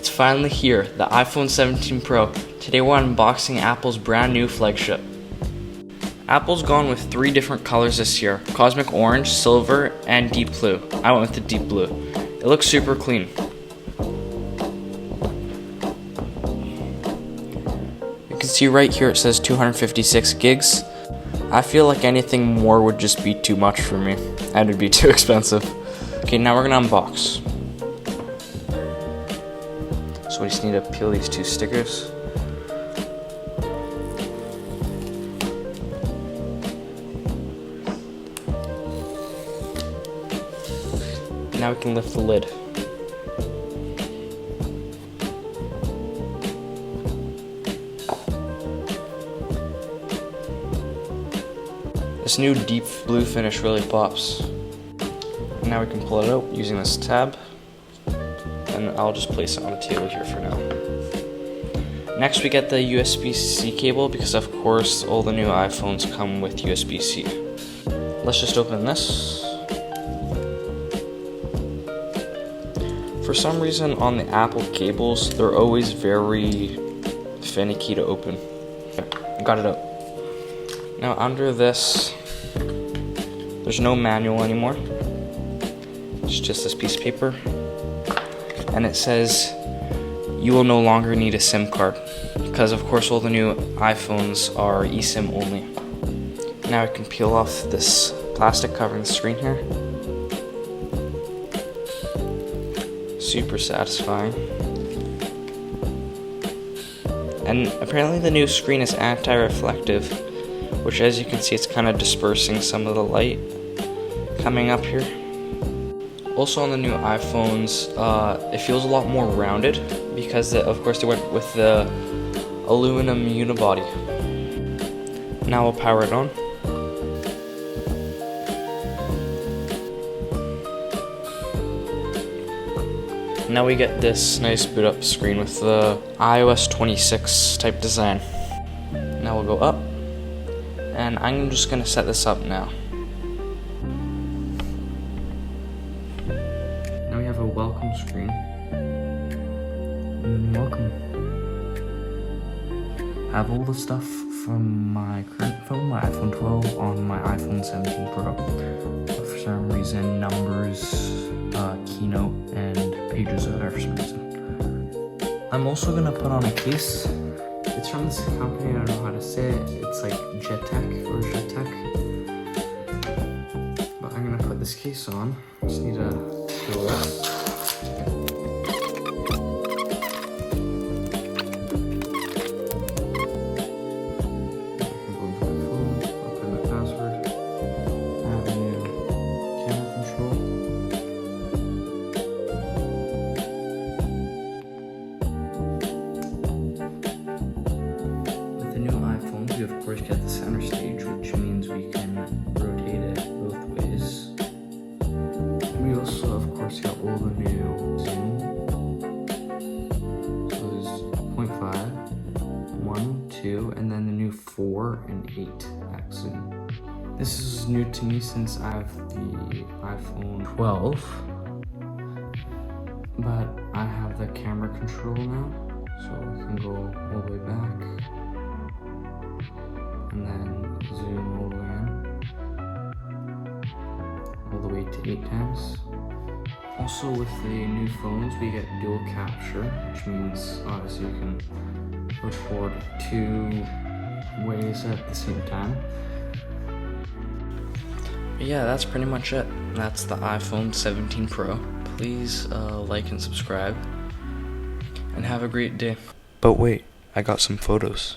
It's finally here, the iPhone 17 Pro. Today we're unboxing Apple's brand new flagship. Apple's gone with 3 different colors this year: Cosmic Orange, Silver, and Deep Blue. I went with the Deep Blue. It looks super clean. You can see right here it says 256 gigs. I feel like anything more would just be too much for me, and it'd be too expensive. Okay, now we're gonna unbox. So we just need to peel these 2 stickers. Now we can lift the lid. This new deep blue finish really pops. Now we can pull it out using this tab, and I'll just place it on the table here for now. Next we get the USB-C cable, because of course all the new iPhones come with USB-C. Let's just open this. For some reason on the Apple cables, they're always very finicky to open. Got it out. Now under this, there's no manual anymore. It's just this piece of paper. And it says, you will no longer need a SIM card, because of course all the new iPhones are eSIM only. Now I can peel off this plastic covering the screen here. Super satisfying. And apparently the new screen is anti-reflective, which, as you can see, it's kind of dispersing some of the light coming up here. Also on the new iPhones, it feels a lot more rounded, because of course they went with the aluminum unibody. Now we'll power it on. Now we get this nice boot up screen with the iOS 26 type design. Now we'll go up, and I'm just gonna set this up now. Now we have a welcome screen. Welcome. I have all the stuff from my current phone, my iPhone 12, on my iPhone 17 Pro. But for some reason, numbers, keynote, and pages are there for some reason. I'm also gonna put on a case. It's from this company, I don't know how to say it. It's like Jetek or Jetek. But I'm gonna put this case on. Just need to peel it. We of course get the center stage, which means we can rotate it both ways. We also of course got all the new zoom. So there's 0.5, 1, 2, and then the new 4 and 8x zoom. This is new to me since I have the iPhone 12, but I have the camera control now, so I can go all the way back. And then zoom all the way in, all the way to 8 times. Also with the new phones, we get dual capture, which means obviously you can record 2 ways at the same time. But yeah, that's pretty much it. That's the iPhone 17 Pro. Please like and subscribe, and have a great day. But wait, I got some photos.